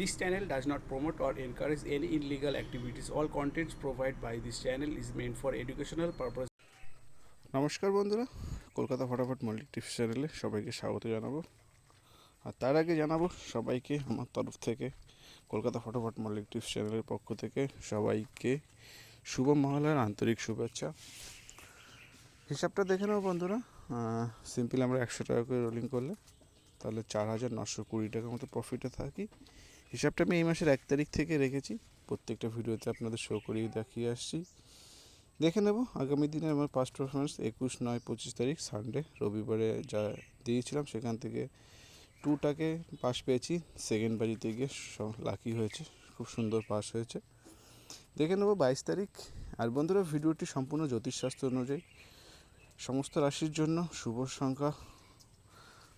This channel does not promote or encourage any illegal activities. All contents provided by this channel is meant for educational purpose. নমস্কার বন্ধুরা, কলকাতা ফটাফট Mallick tips চ্যানেলে সবাইকে স্বাগত জানাবো। আর তার আগে জানাবো সবাইকে আমার তরফ থেকে, কলকাতা ফটাফট মল্লিক টিপস চ্যানেলের পক্ষ থেকে সবাইকে শুভ মহালয়ার আন্তরিক শুভেচ্ছা। হিসাবটা দেখে নেবো বন্ধুরা। সিম্পল আমরা 100 টাকা করে রোলিং করলে তাহলে 4,920 টাকার মতো প্রফিটে থাকি। হিসাবটা আমি এই মাসের 1 তারিখ থেকে রেখেছি, প্রত্যেকটা ভিডিওতে আপনাদের শো করিয়ে দেখিয়ে আসছি। দেখে নেব আগামী দিনে আমার পাস্ট পারফরমেন্স 21/9/25 তারিখ সানডে, রবিবারে যা দিয়েছিলাম সেখান থেকে 2টাকে পাস পেয়েছি। সেকেন্ড বাজিতে গিয়ে লাকি হয়েছে, খুব সুন্দর পাস হয়েছে। দেখে নেব 22 তারিখ। আর বন্ধুরা, ভিডিওটি সম্পূর্ণ জ্যোতিষশাস্ত্র অনুযায়ী সমস্ত রাশির জন্য শুভ সংখ্যা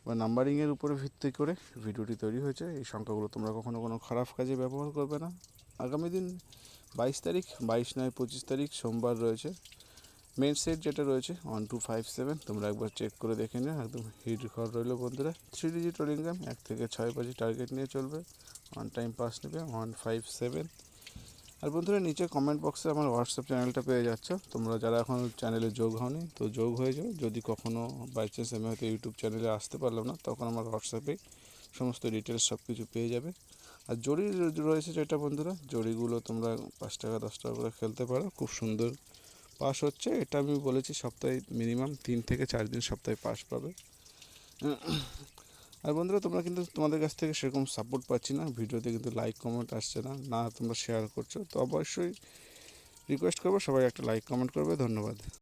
বা নাম্বারিংয়ের উপরে ভিত্তি করে ভিডিওটি তৈরি হয়েছে। এই সংখ্যাগুলো তোমরা কখনো কোনো খারাপ কাজে ব্যবহার করবে না। আগামী দিন 22 তারিখ, 22/9/25 তারিখ সোমবার রয়েছে। মেন সেট যেটা রয়েছে 1257, তোমরা একবার চেক করে দেখে নিও, একদম হিট ঘর রইলো বন্ধুরা। 3 ডিজিট রোলিং গেম 1 থেকে 6 বাজি টার্গেট নিয়ে চলবে, অন টাইম পাস নেবে 157। আর বন্ধুরা, নিচে কমেন্ট বক্সে আমার হোয়াটসঅ্যাপ চ্যানেলটা পেয়ে যাচ্ছ, তোমরা যারা এখন চ্যানেলে যোগ হওনি তো যোগ হয়ে যাও। যদি কখনও বাই চান্স আমি হয়তো ইউটিউব চ্যানেলে আসতে পারলাম না, তখন আমার হোয়াটসঅ্যাপে সমস্ত ডিটেলস সব কিছু পেয়ে যাবে। আর জড়ি রয়েছে যেটা বন্ধুরা, জড়িগুলো তোমরা 5 টাকা 10 টাকা করে খেলতে পারো, খুব সুন্দর পাস হচ্ছে। এটা আমি বলেছি সপ্তাহে মিনিমাম 3 থেকে 4 দিন সপ্তাহে পাস পাবে। আর বন্ধুরা, তোমরা কিন্তু তোমাদের কাছ থেকে সেরকম সাপোর্ট পাচ্ছি না, ভিডিওতে কিন্তু লাইক কমেন্ট আসছে না, না তোমরা শেয়ার করছো। তো অবশ্যই রিকোয়েস্ট করবো সবাই একটা লাইক কমেন্ট করবে। ধন্যবাদ।